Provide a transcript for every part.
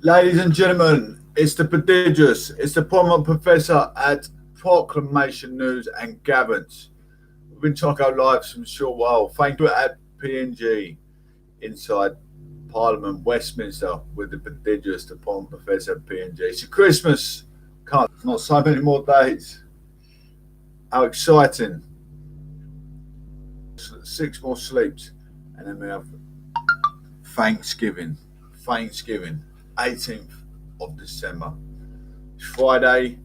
Ladies and gentlemen, it's the prodigious, it's the prominent professor at Proclamation News and Gavins. We've been talking our lives from a short while. Thank you at PNG inside Parliament, Westminster, with the prodigious, the prominent professor at PNG. It's Christmas. Can't, not so many more days. How exciting. 6 more sleeps. And then we have Thanksgiving. 18th of December. It's Friday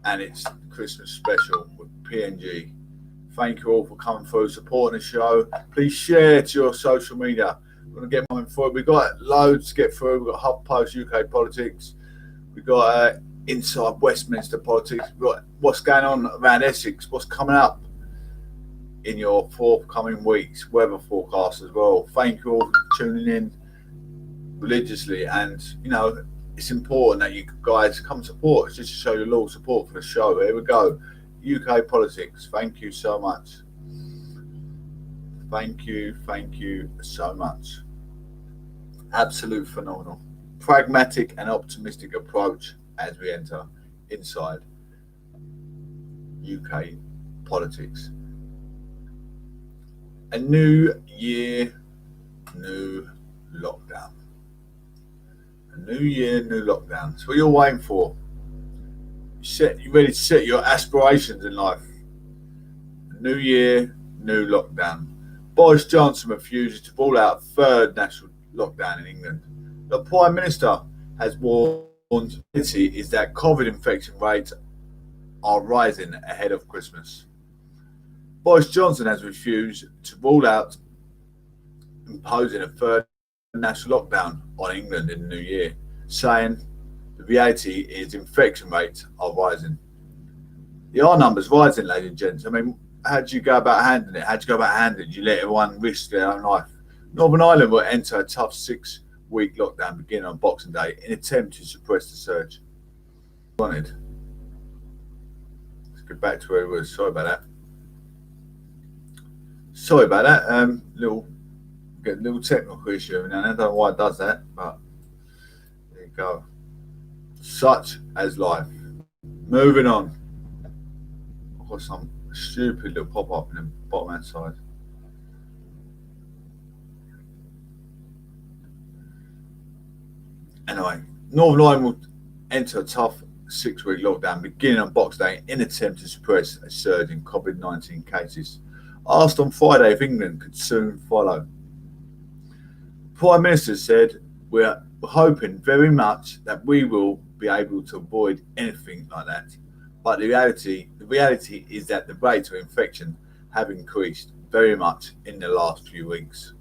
and it's Christmas special with PNG. Thank you all for coming through, supporting the show. Please share to your social media. We're going to get coming through. We've got loads to get through. We've got HuffPost UK politics. We've got inside Westminster politics. We've got what's going on around Essex, what's coming up in your forthcoming weeks, weather forecast as well. Thank you all for tuning in religiously, and it's important that you guys come support. It's just to show your loyal support for the show. Here we go. UK politics. Thank you so much. Thank you so much. Absolute phenomenal. Pragmatic and optimistic approach as we enter inside UK politics. A new year, new lockdown. A new year, new lockdown. That's what you're waiting for. You ready to set your aspirations in life. A new year, new lockdown. Boris Johnson refuses to rule out a third national lockdown in England. The Prime Minister has warned is that COVID infection rates are rising ahead of Christmas. Boris Johnson has refused to rule out imposing a third national lockdown on England in the new year, saying the reality is infection rates are rising. The R number's rising, ladies and gents. I mean, how do you go about handling it? How do you go about handling it? You let everyone risk their own life. Northern Ireland will enter a tough 6-week lockdown beginning on Boxing Day in an attempt to suppress the surge. Let's get back to where we were. Sorry about that. Little technical issue, and I don't know why it does that, but there you go. Such as life. Moving on. I've got some stupid little pop-up in the bottom hand side. Anyway, Northern Ireland will enter a tough 6-week lockdown beginning on Boxing Day in an attempt to suppress a surge in COVID-19 cases. Asked on Friday if England could soon follow. The Prime Minister said, we're hoping very much that we will be able to avoid anything like that. But the reality is that the rates of infection have increased very much in the last few weeks.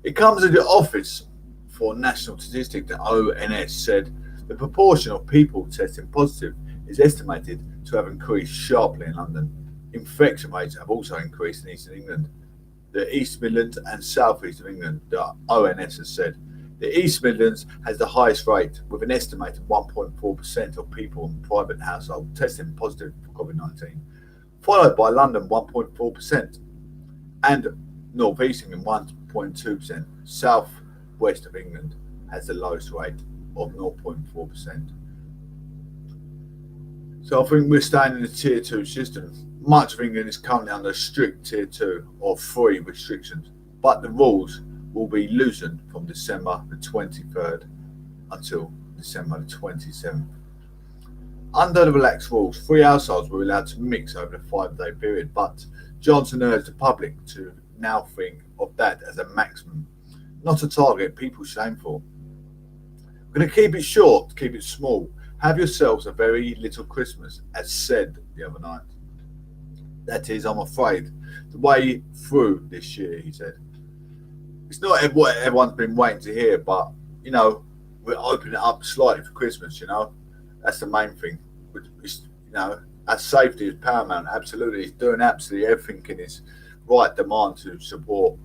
It comes as the Office for National Statistics, the ONS, said the proportion of people testing positive is estimated to have increased sharply in London. Infection rates have also increased in Eastern England, the East Midlands and South East of England, the ONS has said. The East Midlands has the highest rate, with an estimated 1.4% of people in private households testing positive for COVID-19, followed by London 1.4% and North East England 1.2%. South West of England has the lowest rate of 0.4%. So I think we're staying in the Tier 2 system. Much of England is currently under strict Tier 2 or 3 restrictions, but the rules will be loosened from December the 23rd until December the 27th. Under the relaxed rules, 3 households were allowed to mix over the 5-day period, but Johnson urged the public to now think of that as a maximum, not a target people shame for. We're going to keep it short, keep it small. Have yourselves a very little Christmas, as said the other night. That is, I'm afraid, the way through this year, he said. It's not what everyone's been waiting to hear, but, we're opening it up slightly for Christmas, That's the main thing. Our safety is paramount, absolutely. He's doing absolutely everything in his right demand to support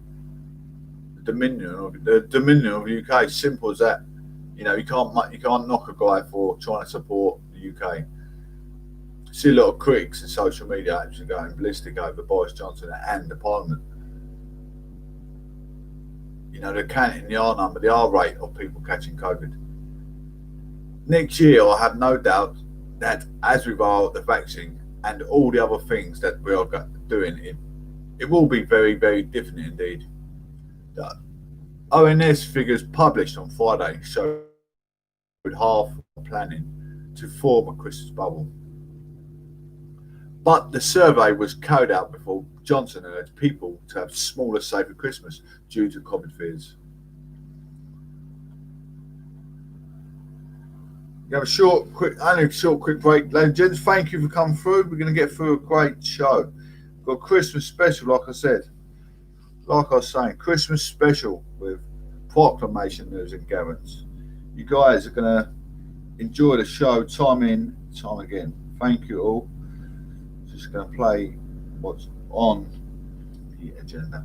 the dominion of the UK. Simple as that. You can't knock a guy for trying to support the UK. See a lot of critics in social media actually going ballistic over Boris Johnson and the Parliament. They're counting the R number, the R rate of people catching COVID. Next year, I have no doubt that as with the vaccine and all the other things that we are doing, it will be very, very different indeed. The ONS figures published on Friday showed half planning to form a Christmas bubble. But the survey was carried out before Johnson urged people to have smaller, safer Christmas due to COVID fears. We have a short, quick break. Ladies and gents, thank you for coming through. We're going to get through a great show. We've got a Christmas special, like I said. Like I was saying, Christmas special with proclamation news and Garants. You guys are going to enjoy the show time in, time again. Thank you all. Just going to play what's on the agenda.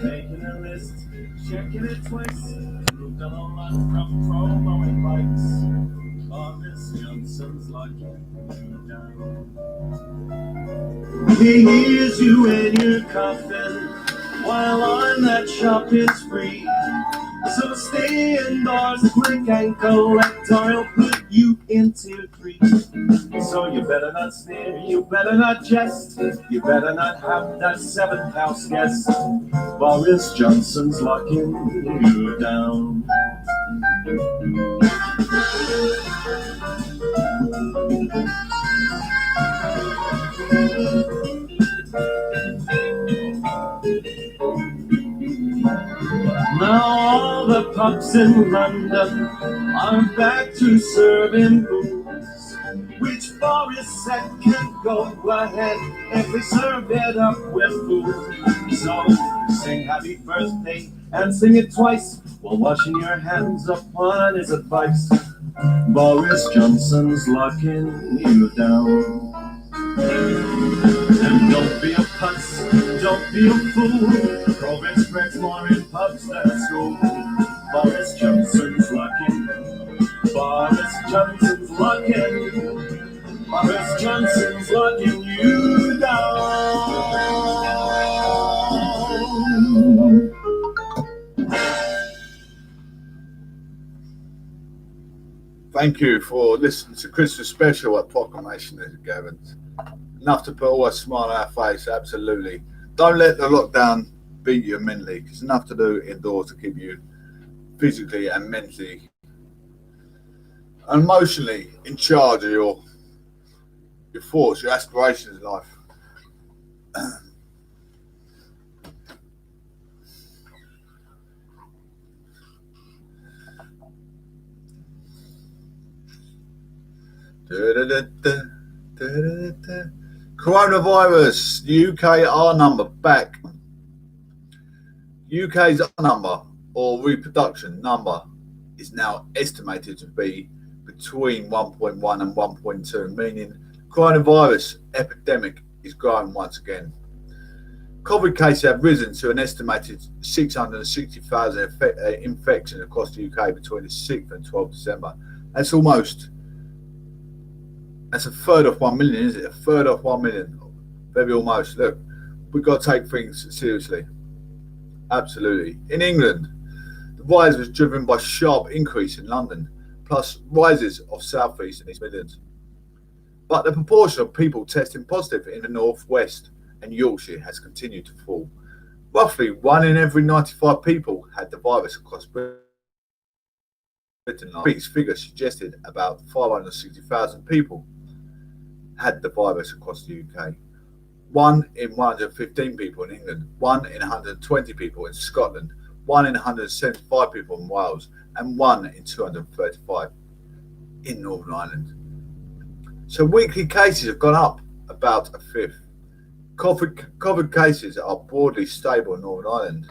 Making a list, checking it twice. Moved on a lot from promo invites. Boris Johnson's locking you down. He hears you in your coffin while on that shop is free. So stay indoors, click and collect, or he'll put you in tier 3. So you better not sneer, you better not jest, you better not have that 7th house guest. Boris Johnson's locking you down. Now all the pubs in London are back to serving booze, which Boris said can go ahead if we serve it up with food. So sing happy birthday and sing it twice while washing your hands upon his advice. Boris Johnson's locking you down. And don't be a putz, don't be a fool. COVID spreads more in pubs than at school. Boris Johnson's locking. Boris Johnson's locking. Boris Johnson's locking you down. Thank you for listening to Christmas special at Proclamation of Garants. Enough to put all a smile on our face, absolutely. Don't let the lockdown beat you mentally. There's enough to do indoors to keep you physically and mentally and emotionally in charge of your thoughts, your aspirations in life. Coronavirus, UK R number back. UK's R number or reproduction number is now estimated to be between 1.1 and 1.2, meaning coronavirus epidemic is growing once again. COVID cases have risen to an estimated 660,000 infections across the UK between the 6th and 12th December. That's a third of 1 million, is it? A third of 1 million. Very almost. Look, we've got to take things seriously. Absolutely. In England, the rise was driven by sharp increase in London, plus rises of South East and East Midlands. But the proportion of people testing positive in the North West and Yorkshire has continued to fall. Roughly 1 in every 95 people had the virus across Britain. Last week's figure suggested about 560,000 people had the virus across the UK. 1 in 115 people in England, 1 in 120 people in Scotland, 1 in 175 people in Wales, and 1 in 235 in Northern Ireland. So weekly cases have gone up about a fifth. COVID cases are broadly stable in Northern Ireland,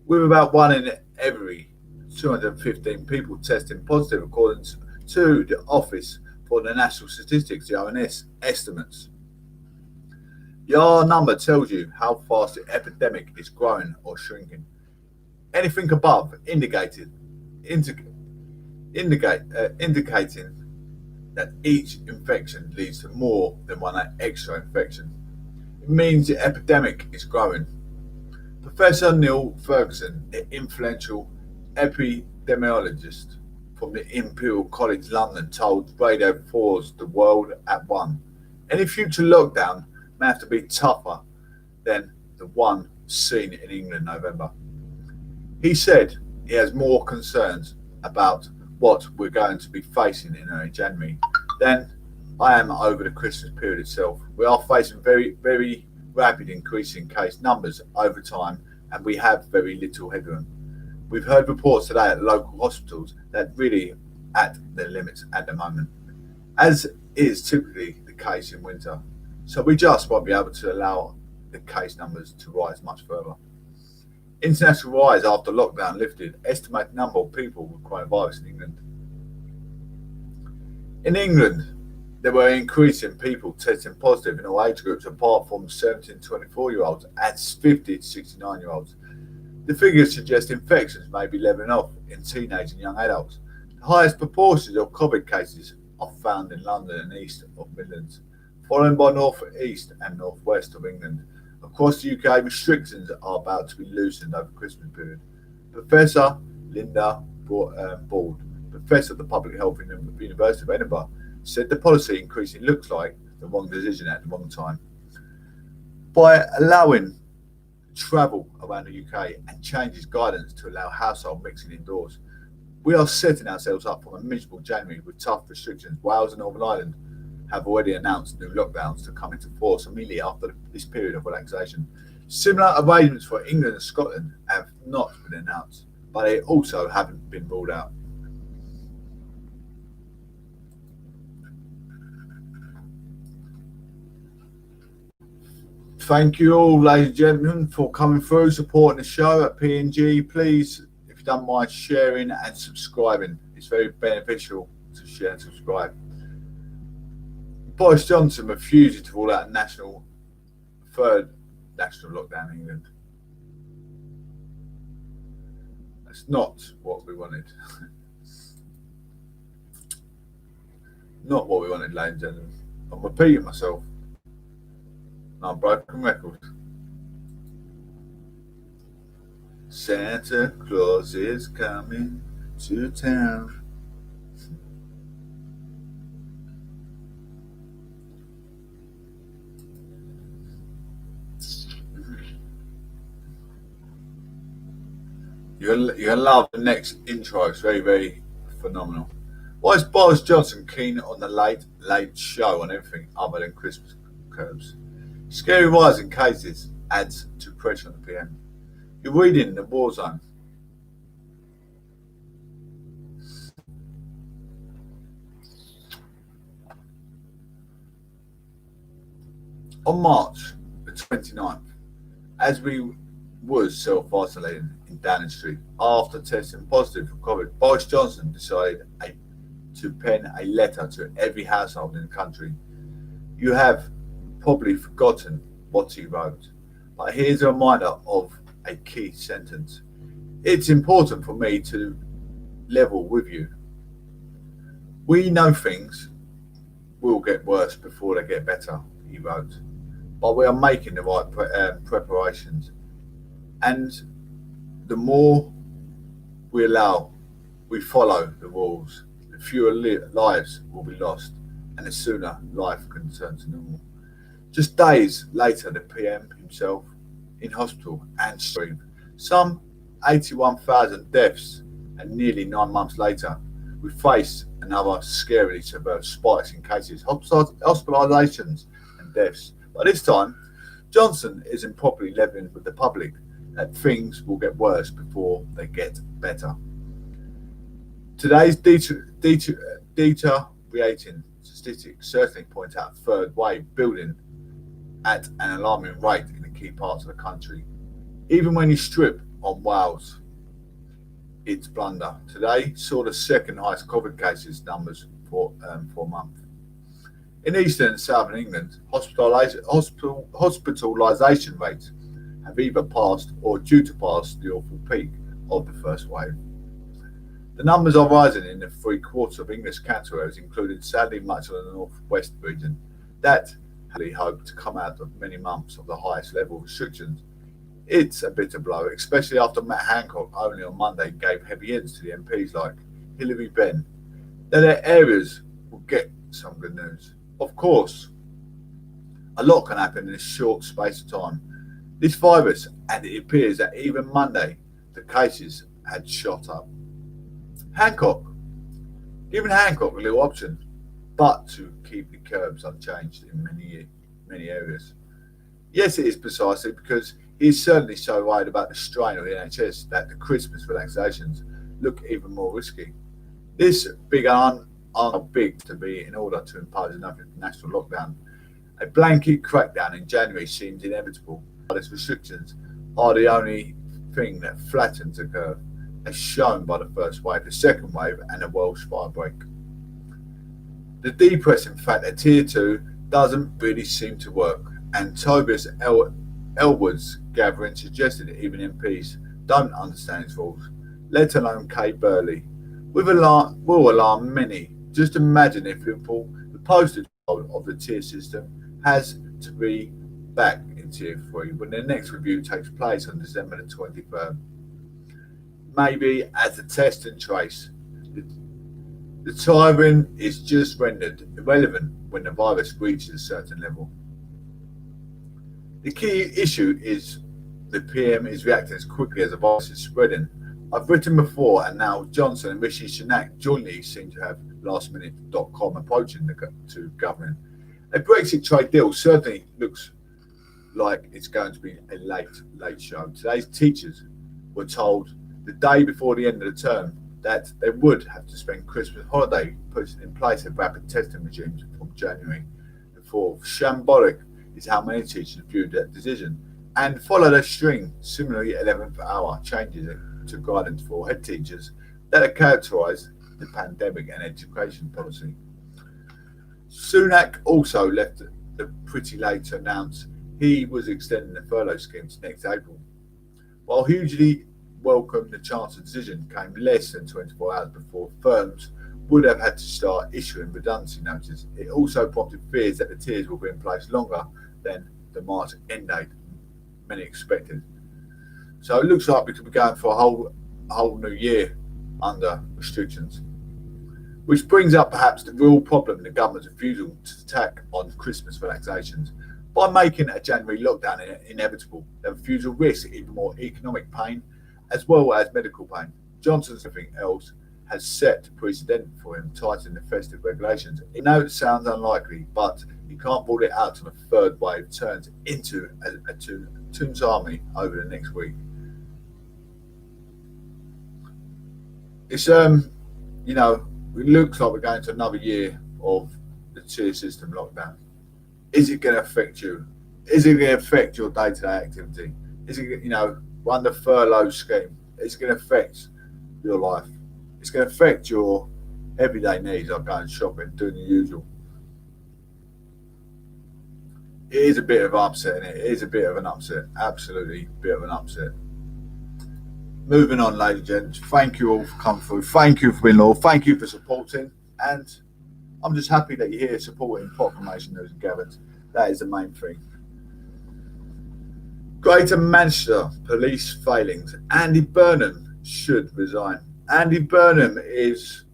with about 1 in every 215 people testing positive, according to the Office for the National Statistics, the ONS estimates. The R number tells you how fast the epidemic is growing or shrinking. Anything above indicating that each infection leads to more than one extra infection. It means the epidemic is growing. Professor Neil Ferguson, an influential epidemiologist from the Imperial College London, told Radio 4's The World at 1, any future lockdown may have to be tougher than the one seen in England in November. He said he has more concerns about what we're going to be facing in early January than I am over the Christmas period itself. We are facing very, very rapid increase in case numbers over time, and we have very little headroom. We've heard reports today at local hospitals that really at their limits at the moment, as is typically the case in winter. So we just won't be able to allow the case numbers to rise much further. International rise after lockdown lifted, estimated number of people with coronavirus in England. In England, there were an increase in people testing positive in all age groups apart from 17 to 24-year-olds and 50 to 69-year-olds. The figures suggest infections may be leveling off in teenage and young adults. The highest proportions of COVID cases are found in London and east of Midlands, followed by north east and northwest of England. Across the UK, restrictions are about to be loosened over the Christmas period. Professor Linda Bald, Professor of the Public Health in the University of Edinburgh, said the policy increasingly looks like the wrong decision at the wrong time. By allowing travel around the UK and changes guidance to allow household mixing indoors, we are setting ourselves up for a miserable January with tough restrictions. Wales and Northern Ireland have already announced new lockdowns to come into force immediately after this period of relaxation. Similar arrangements for England and Scotland have not been announced, but they also haven't been ruled out. Thank you all, ladies and gentlemen, for coming through, supporting the show at P&G. Please, if you don't mind, sharing and subscribing. It's very beneficial to share and subscribe. Boris Johnson refuses to rule out a third national lockdown in England. That's not what we wanted. Not what we wanted, ladies and gentlemen. I'm repeating myself. On broken record. Santa Claus is coming to town. You're gonna love the next intro. It's very, very phenomenal. Why is Boris Johnson keen on the late show on everything other than Christmas curbs? Scary rise in cases adds to pressure on the PM. You're reading the war zone. On March the 29th, as we was self-isolating in Downing Street after testing positive for COVID, Boris Johnson decided to pen a letter to every household in the country. You have probably forgotten what he wrote, but here's a reminder of a key sentence. It's important for me to level with you. We know things will get worse before they get better, he wrote, but we are making the right preparations, and the more we follow the rules, the fewer lives will be lost, and the sooner life can return to normal. Just days later, the PM himself in hospital and stream. Some 81,000 deaths, and nearly 9 months later, we face another scarily severe spikes in cases, hospitalisations and deaths. But this time, Johnson isn't properly levelling with the public that things will get worse before they get better. Today's deteriorating statistics certainly point out a third wave building at an alarming rate in the key parts of the country. Even when you strip on Wales, it's blunder. Today saw the second highest COVID cases numbers for a month. In eastern and southern England, hospitalisation rates have either passed or due to pass the awful peak of the first wave. The numbers are rising in the 3/4 of English cancer areas, including sadly much of the northwest region. That had hoped to come out of many months of the highest level restrictions. It's a bitter blow, especially after Matt Hancock only on Monday gave heavy hints to the MPs like Hilary Benn that their areas will get some good news. Of course, a lot can happen in a short space of time. This virus, and it appears that even Monday, the cases had shot up. Hancock, giving Hancock a little option, but to keep the curbs unchanged in many areas. Yes, it is precisely because he is certainly so worried about the strain of the NHS that the Christmas relaxations look even more risky. This big big to be in order to impose another national lockdown. A blanket crackdown in January seems inevitable. These restrictions are the only thing that flattens the curve, as shown by the first wave, the second wave, and the Welsh firebreak. The depressing fact that Tier 2 doesn't really seem to work, and Tobias Elwood's gathering suggested that even MPs don't understand its rules, let alone Kate Burley, will alarm many. Just imagine if Liverpool, the poster child of the tier system, has to be back in Tier 3 when the next review takes place on December the 23rd. Maybe as a test and trace, the tiring is just rendered irrelevant when the virus reaches a certain level. The key issue is the PM is reacting as quickly as the virus is spreading. I've written before, and now Johnson and Rishi Sunak jointly seem to have lastminute.com approaching to government. A Brexit trade deal certainly looks like it's going to be a late show. Today's teachers were told the day before the end of the term that they would have to spend Christmas holiday putting in place a rapid testing regime from January the 4th. Shambolic is how many teachers viewed that decision and followed a string similarly 11th hour changes to guidance for head teachers that are characterised the pandemic and education policy. Sunak also left it pretty late to announce he was extending the furlough scheme to next April. While hugely welcome, the Chancellor's decision came less than 24 hours before firms would have had to start issuing redundancy notices. It also prompted fears that the tiers will be in place longer than the March end date many expected. So it looks like we could be going for a whole new year under restrictions. Which brings up perhaps the real problem in the government's refusal to tack on Christmas relaxations. By making a January lockdown inevitable, the refusal risks even more economic pain as well as medical pain. Johnson's everything else has set precedent for him tightening the festive regulations. I know it sounds unlikely, but you can't rule it out until a third wave turns into a Toon's army over the next week. It's it looks like we're going to another year of the tier system lockdown. Is it going to affect you? Is it going to affect your day-to-day activity? Is it, run the furlough scheme? Is it going to affect your life? It's going to affect your everyday needs, like going shopping, doing the usual. It is a bit of upset, and it is a bit of an upset. Absolutely, a bit of an upset. Moving on, ladies and gents. Thank you all for coming through. Thank you for being loyal. Thank you for supporting. And I'm just happy that you're here supporting Proclamation News and Gavin's. That is the main thing. Greater Manchester police failings. Andy Burnham should resign. Andy Burnham is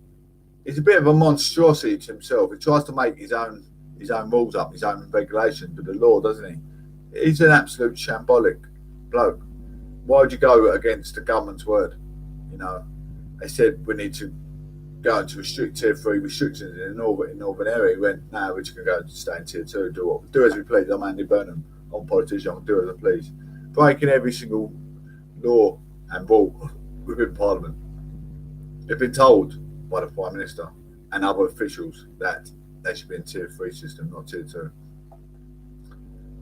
a bit of a monstrosity to himself. He tries to make his own rules up, his own regulations with the law, doesn't he? He's an absolute shambolic bloke. Why would you go against the government's word? They said we need to go into restrict Tier 3 restrictions in the northern area. He went, no, we're just going to go and stay in Tier 2, do as we please. I'm Andy Burnham. I'm a politician. I can do as I please. Breaking every single law and rule within Parliament. They've been told by the Prime Minister and other officials that they should be in Tier 3 system, not Tier 2.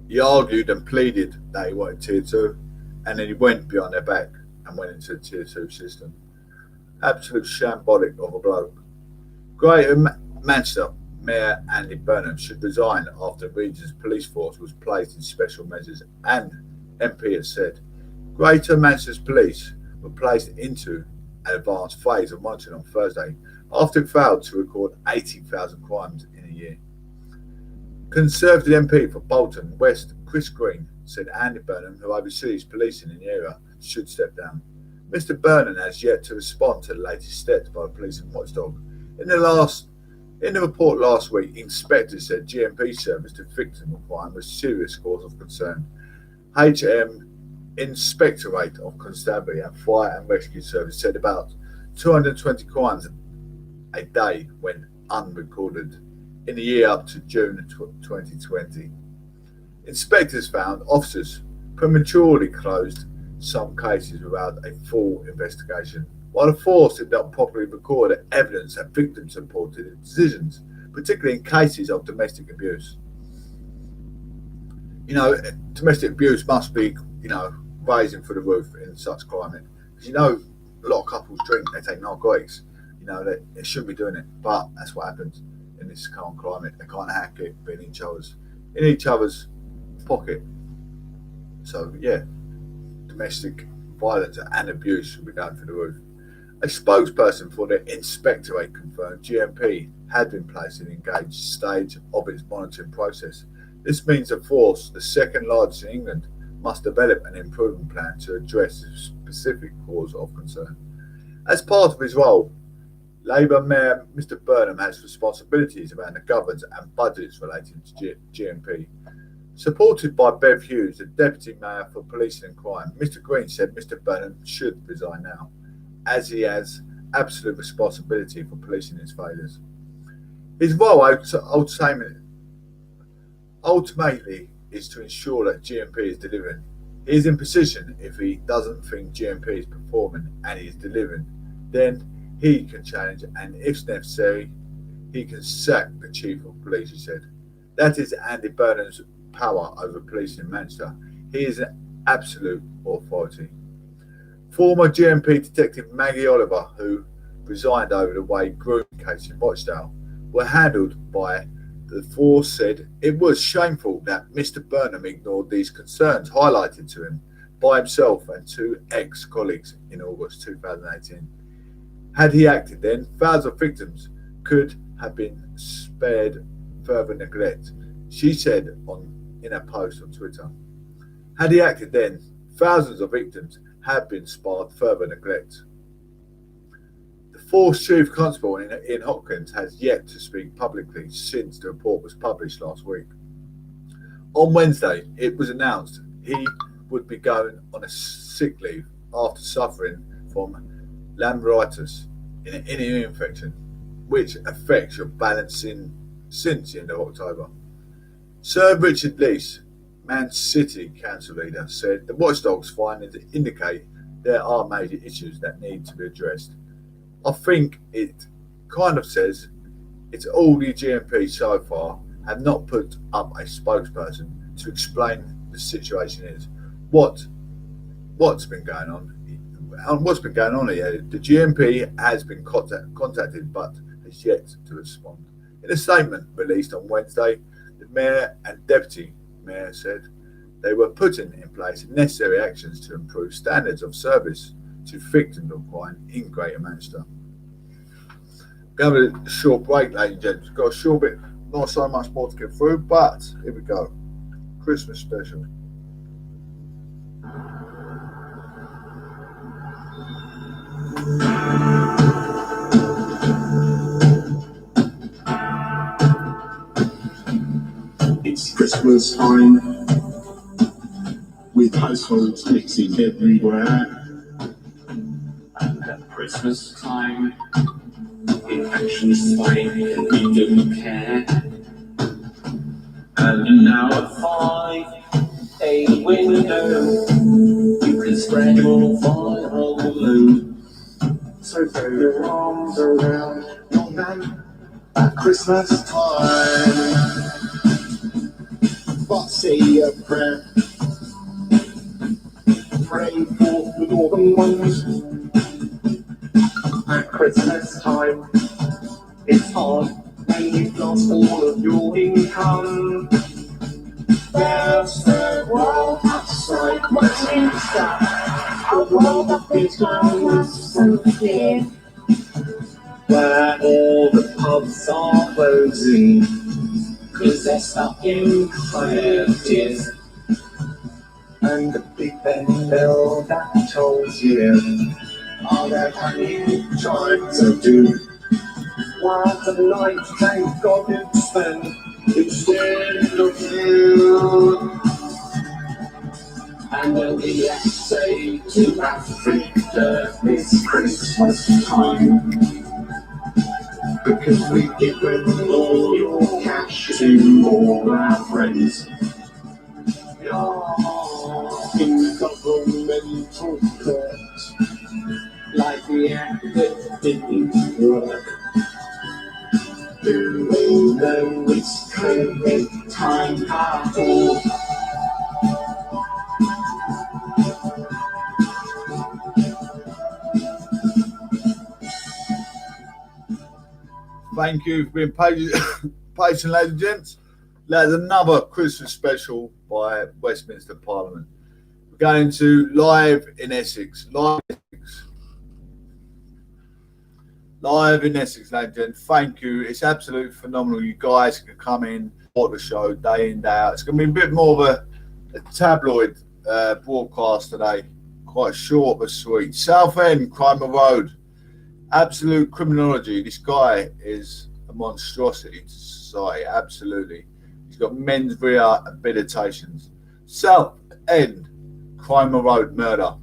He argued and pleaded that he wanted Tier 2, and then he went behind their back and went into the Tier 2 system. Absolute shambolic of a bloke. Greater Manchester Mayor Andy Burnham should resign after the region's police force was placed in special measures, and MP has said Greater Manchester's police were placed into an advanced phase of monitoring on Thursday after it failed to record 80,000 crimes in a year. Conservative MP for Bolton West Chris Green said Andy Burnham, who oversees policing in the area, should step down. Mr Burnham has yet to respond to the latest steps by the police and watchdog. In the report last week, inspectors said GMP service to victims of crime was serious cause of concern. HM Inspectorate of Constabulary and Fire and Rescue Service said about 220 crimes a day went unrecorded in the year up to June 2020. Inspectors found officers prematurely closed some cases without a full investigation, while the force did not properly record the evidence that victims reported in decisions, particularly in cases of domestic abuse. Domestic abuse must be, raising for the roof in such climate. Because a lot of couples drink, they take narcotics. They shouldn't be doing it, but that's what happens in this current climate. They can't hack it, be in each other's pocket. So yeah, domestic violence and abuse should be going through the roof. A spokesperson for the Inspectorate confirmed GMP had been placed in the engaged stage of its monitoring process. This means the force, the second largest in England, must develop an improvement plan to address the specific cause of concern. As part of his role, Labour Mayor Mr Burnham has responsibilities around the governance and budgets relating to GMP. Supported by Bev Hughes, the Deputy Mayor for Policing and Crime, Mr Green said Mr Burnham should resign now, as he has absolute responsibility for policing its failures. His role ultimately is to ensure that GMP is delivering. He is in position if he doesn't think GMP is performing and he is delivering, then he can challenge and if necessary, he can sack the Chief of Police, he said. That is Andy Burnham's power over police in Manchester. He is an absolute authority. Former GMP detective Maggie Oliver, who resigned over the way grooming case in Rochdale, were handled by the force, said it was shameful that Mr Burnham ignored these concerns highlighted to him by himself and two ex-colleagues in August 2018. Had he acted then, thousands of victims could have been spared further neglect, she said in a post on Twitter. Had he acted then, thousands of victims have been spared further neglect. The Force Chief Constable Ian Hopkins has yet to speak publicly since the report was published last week. On Wednesday, it was announced he would be going on a sick leave after suffering from laminitis, an ear infection, which affects your balance since the end of October. Sir Richard Leese, Man City council leader, said the watchdog's findings indicate there are major issues that need to be addressed. I think it kind of says it's all the GMP so far have not put up a spokesperson to explain the situation is. What's been going on? What's been going on here? The GMP has been contacted but has yet to respond. In a statement released on Wednesday, the Mayor and Deputy Mayor said they were putting in place necessary actions to improve standards of service to victims of crime in Greater Manchester. Going to a short break, ladies and gentlemen. Got a short bit, not so much more to get through, but here we go. Christmas special. It's Christmas time, with households mixing everywhere. And at Christmas time, in action's fine, we don't care. And now at 5, a window, you can spread your fire on the moon. So throw your arms around your man at Christmas time. But say a prayer, pray for the northern ones. At Christmas time, it's hard when you've lost all of your income. There's the world outside Westminster, a world of bitterness and fear, where all the pubs are closing, 'cause they're stuck in tears. And the Big Ben bell that tolls you, all that honey trying to do. What a night, thank God it's spent instead of you. And then the essay to Africa this Christmas time, because we've given all your cash to all our friends. In governmental court, like the act that didn't work. Do they know it's COVID time at all? Thank you for being patient, ladies and gents. That's another Christmas special by Westminster Parliament. We're going to live in Essex. Live in Essex, ladies and gents. Thank you. It's absolutely phenomenal. You guys can come in, watch the show day in, day out. It's going to be a bit more of a tabloid broadcast today. Quite short but sweet. Southend Cromer Road. Absolute criminology. This guy is a monstrosity to society. Absolutely. He's got mens rea habilitations. Southend Cromer Road murder.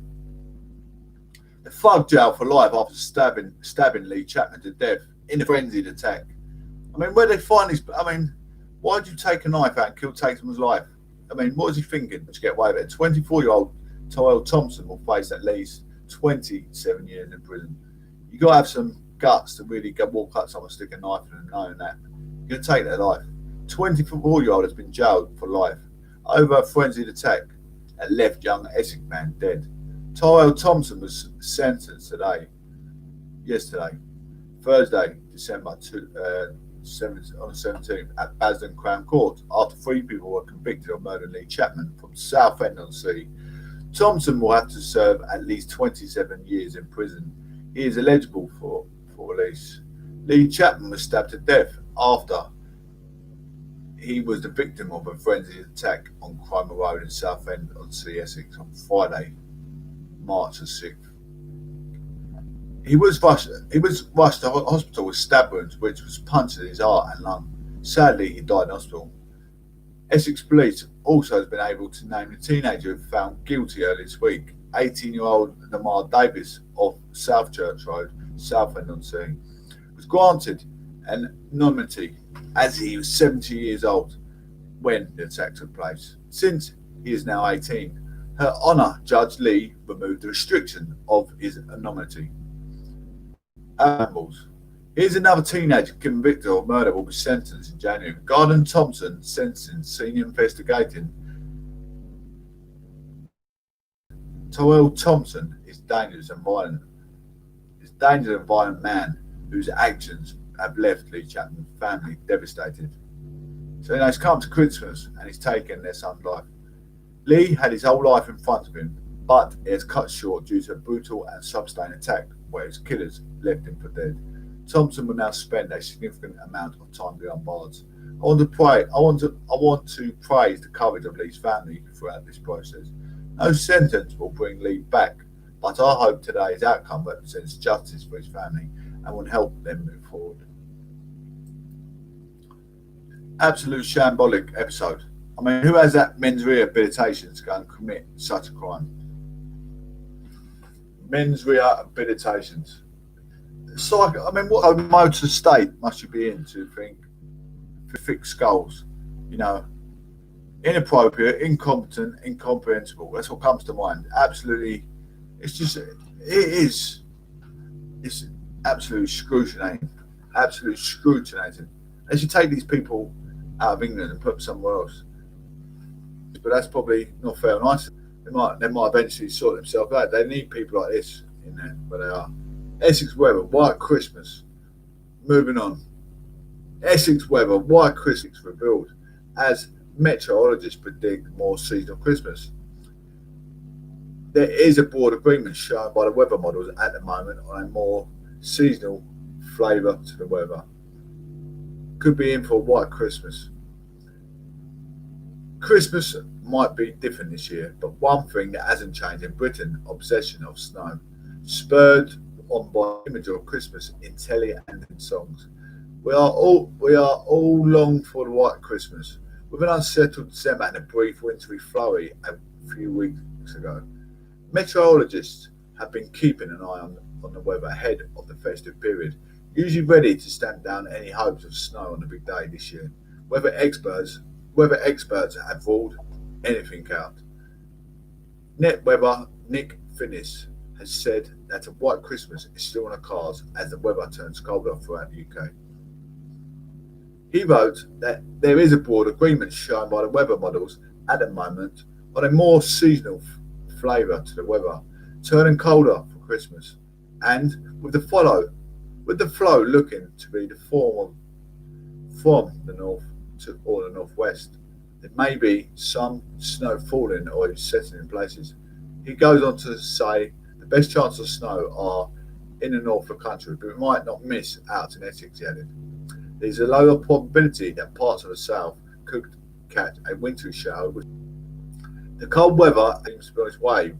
The thug jail for life after stabbing Lee Chapman to death in a frenzied attack. I mean, where they find this? I mean, why did you take a knife out and kill someone's life? I mean, what was he thinking to get away with it? 24-year-old Tyrell Thompson will face at least 27 years in prison. You got to have some guts to really go walk up someone, stick a knife in them, knowing that you're going to take their life. 24-year-old has been jailed for life over a frenzied attack and left young Essex man dead. Tyrell Thompson was sentenced yesterday, Thursday, December 17th at Basden Crown Court after 3 people were convicted of murdering Lee Chapman from Southend-on-Sea. Thompson will have to serve at least 27 years in prison. He is eligible for release. Lee Chapman was stabbed to death after he was the victim of a frenzied attack on Cromer Road in Southend-on-Sea, Essex on Friday, March the 6th. He was rushed to hospital with stab wounds, which was punctured in his heart and lung. Sadly, he died in hospital. Essex Police also has been able to name the teenager who found guilty earlier this week, 18-year-old Lamar Davis of South Church Road, Southend-on-Sea, was granted anonymity as he was 70 years old when the attack took place. Since he is now 18, Her Honour Judge Lee removed the restriction of his anonymity. Here's another teenager convicted of murder will be sentenced in January. Gordon Thompson, sentencing senior investigating. Tyrell Thompson is dangerous and violent. He's a dangerous and violent man whose actions have left Lee Chapman's family devastated. So he's come to Christmas and he's taken their son's life. Lee had his whole life in front of him, but it has cut short due to a brutal and sustained attack where his killers left him for dead. Thompson will now spend a significant amount of time behind bars. I want to praise the courage of Lee's family throughout this process. No sentence will bring Lee back, but I hope today's outcome represents justice for his family and will help them move forward. Absolute shambolic episode. I mean, who has that mens rea habilitation to go and commit such a crime? Mens rea habilitations. It's like, I mean, what a motor state must you be in to think thick skulls? You know, inappropriate, incompetent, incomprehensible. That's what comes to mind. Absolutely, it's absolutely excruciating. Absolutely excruciating. They should take these people out of England and put them somewhere else. But that's probably not fair and nice. They might eventually sort themselves out. They need people like this in there, but they are. Essex weather, white Christmas. Moving on. Essex weather, white Christmas revealed as meteorologists predict more seasonal Christmas. There is a broad agreement shown by the weather models at the moment on a more seasonal flavour to the weather. Could be in for a white Christmas. Christmas might be different this year, but one thing that hasn't changed in Britain: obsession of snow, spurred on by imagery of Christmas in telly and in songs. We are all long for the white Christmas. With an unsettled December and a brief wintry flurry a few weeks ago, meteorologists have been keeping an eye on the weather ahead of the festive period, usually ready to stamp down any hopes of snow on the big day this year. Weather experts have ruled anything out. Net weather Nick Finnis has said that a white Christmas is still on the cards as the weather turns colder throughout the UK. He wrote that there is a broad agreement shown by the weather models at the moment on a more seasonal flavour to the weather, turning colder for Christmas, and with the flow looking to be the form from the north to or the northwest. There may be some snow falling or setting in places. He goes on to say the best chance of snow are in the north of the country, but we might not miss out in Essex, he added. There's a lower probability that parts of the south could catch a wintry shower. The cold weather seems to be on its way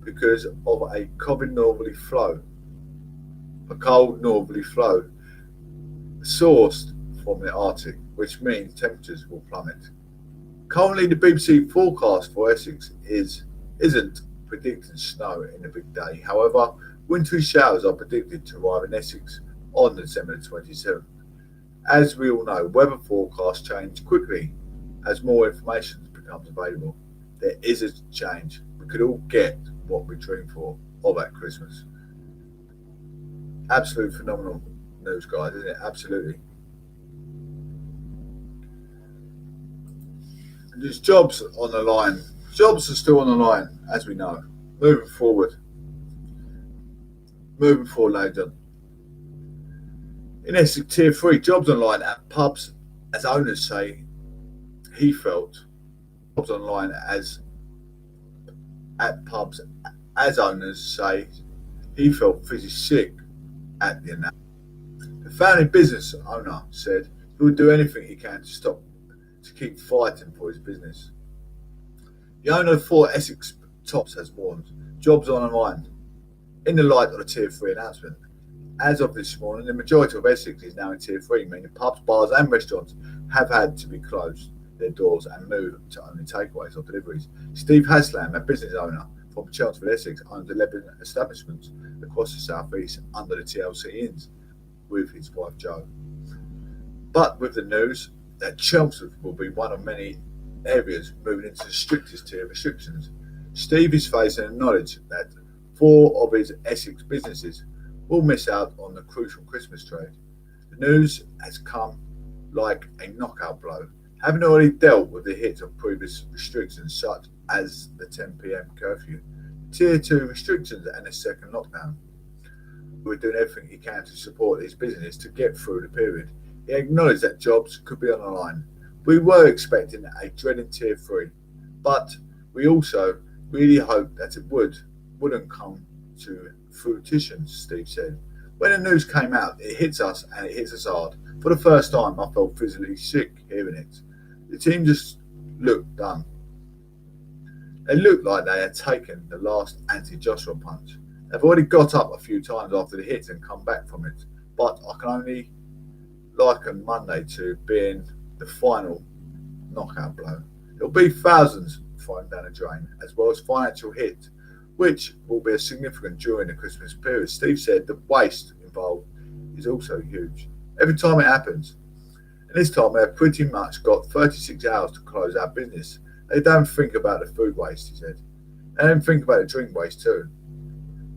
because of a cold northerly flow sourced from the Arctic, which means temperatures will plummet. Currently, the BBC forecast for Essex isn't predicting snow in the big day. However, wintry showers are predicted to arrive in Essex on December 27th. As we all know, weather forecasts change quickly as more information becomes available. There is a change. We could all get what we dream for of at Christmas. Absolute phenomenal news, guys, isn't it? Absolutely. And there's jobs on the line. Jobs are still on the line, as we know. Moving forward, ladies and in Essex Tier 3, jobs online at pubs, as owners say he felt. Jobs online at pubs, as owners say he felt physically sick at the announcement. The family business owner said he would do anything he can to keep fighting for his business. The owner of 4 Essex Tops has warned, jobs online in the light of the Tier 3 announcement. As of this morning, the majority of Essex is now in Tier 3, meaning pubs, bars and restaurants have had to be closed their doors and move to only takeaways or deliveries. Steve Haslam, a business owner from Chelmsford, Essex, owns 11 establishments across the South East under the TLC Inns with his wife Jo. But with the news that Chelmsford will be one of many areas moving into the strictest tier restrictions, Steve is facing a knowledge that 4 of his Essex businesses will miss out on the crucial Christmas trade. The news has come like a knockout blow, having already dealt with the hit of previous restrictions such as the 10 p.m. curfew, Tier 2 restrictions and a second lockdown. We're doing everything he can to support his business to get through the period. He acknowledged that jobs could be on the line. We were expecting a dreaded Tier 3, but we also really hoped that it wouldn't come to fruition, Steve said. When the news came out, it hits us and it hits us hard. For the first time, I felt physically sick hearing it. The team just looked done. They looked like they had taken the last anti-Joshua punch. They've already got up a few times after the hit and come back from it, but I can only liken Monday to being the final knockout blow. It'll be thousands thrown down the drain, as well as financial hit, which will be significant during the Christmas period. Steve said the waste involved is also huge. Every time it happens. And this time they've pretty much got 36 hours to close our business. They don't think about the food waste, he said. They don't think about the drink waste too.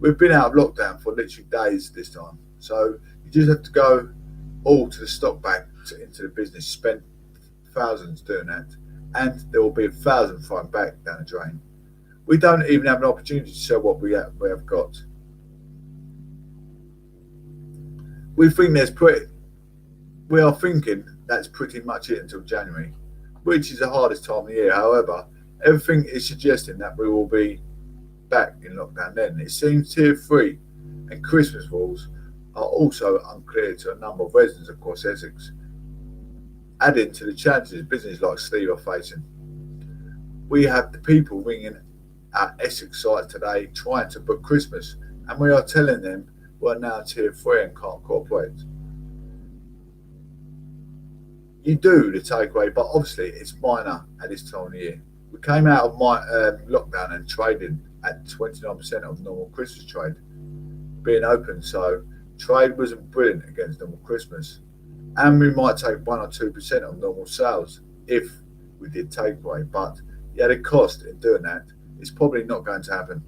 We've been out of lockdown for literally days this time. So you just have to go all to the stock bank into the business, spend thousands doing that. And there will be 1,000 thrown back down the drain. We don't even have an opportunity to sell what we have got. We are thinking that's pretty much it until January, which is the hardest time of the year. However, everything is suggesting that we will be back in lockdown then. It seems Tier 3 and Christmas rules are also unclear to a number of residents across Essex, adding to the challenges businesses like Steve are facing. We have the people ringing our Essex site today trying to book Christmas, and we are telling them we're now tier 3 and can't cooperate. You do the takeaway, but obviously it's minor at this time of the year. We came out of my lockdown and trading at 29% of normal Christmas trade being open, so trade wasn't brilliant against normal Christmas. And we might take 1 or 2% of normal sales if we did takeaway, but yeah, the cost in doing that is probably not going to happen.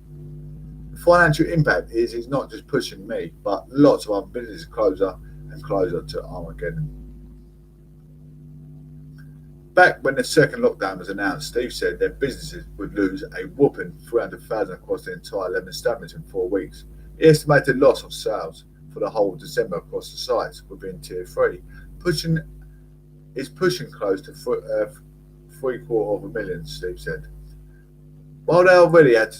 The financial impact is not just pushing me, but lots of other businesses closer and closer to Armageddon. Back when the second lockdown was announced, Steve said their businesses would lose a whopping 300,000 across the entire 11 establishments in 4 weeks. He estimated loss of sales for the whole of December across the sites within tier 3, pushing close to $750,000, Steve said. While they already had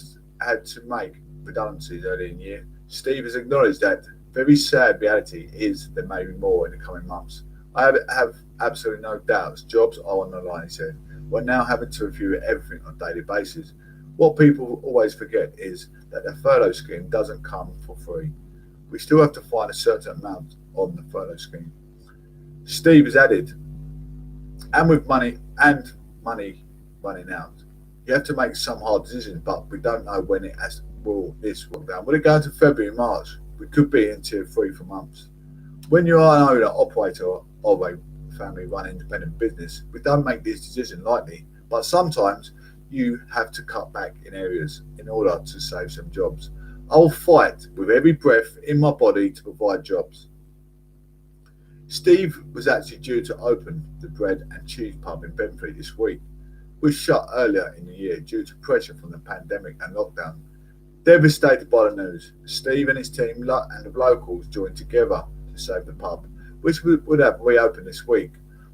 to make redundancies early in the year, Steve has acknowledged that very sad reality is there may be more in the coming months. I have absolutely no doubts jobs are on the line, he said. We're now having to review everything on a daily basis. What people always forget is that the furlough scheme doesn't come for free. We still have to find a certain amount on the furlough scheme. Steve has added, and with money running out, you have to make some hard decisions, but we don't know when this will down. Will it go into February, March? We could be in tier 3 for months. When you are an owner operator of a family-run independent business, we don't make these decisions lightly, but sometimes you have to cut back in areas in order to save some jobs. I'll fight with every breath in my body to provide jobs. Steve was actually due to open the bread and cheese pub in Benfleet this week, which shut earlier in the year due to pressure from the pandemic and lockdown. Devastated by the news, Steve and his team and the locals joined together to save the pub, which would have reopened this week.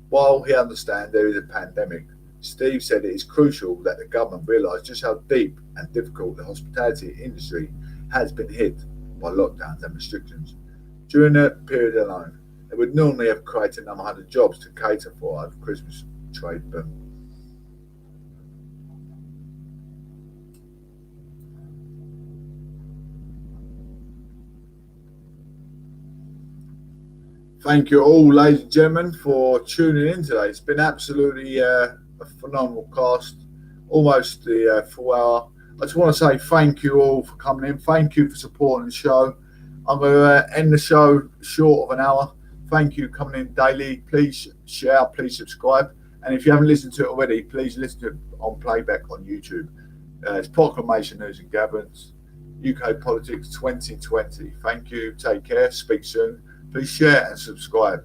While he understands there is a pandemic, Steve said it is crucial that the government realise just how deep and difficult the hospitality industry has been hit by lockdowns and restrictions. During that period alone, they would normally have created another 100 jobs to cater for over Christmas trade boom. Thank you all, ladies and gentlemen, for tuning in today. It's been absolutely a phenomenal cast, almost the full hour. I just want to say thank you all for coming in. Thank you for supporting the show. I'm going to end the show short of an hour. Thank you for coming in daily. Please share, please subscribe. And if you haven't listened to it already, please listen to it on playback on YouTube. It's Proclamation News and Gatherings, UK Politics 2020. Thank you. Take care. Speak soon. Please share and subscribe.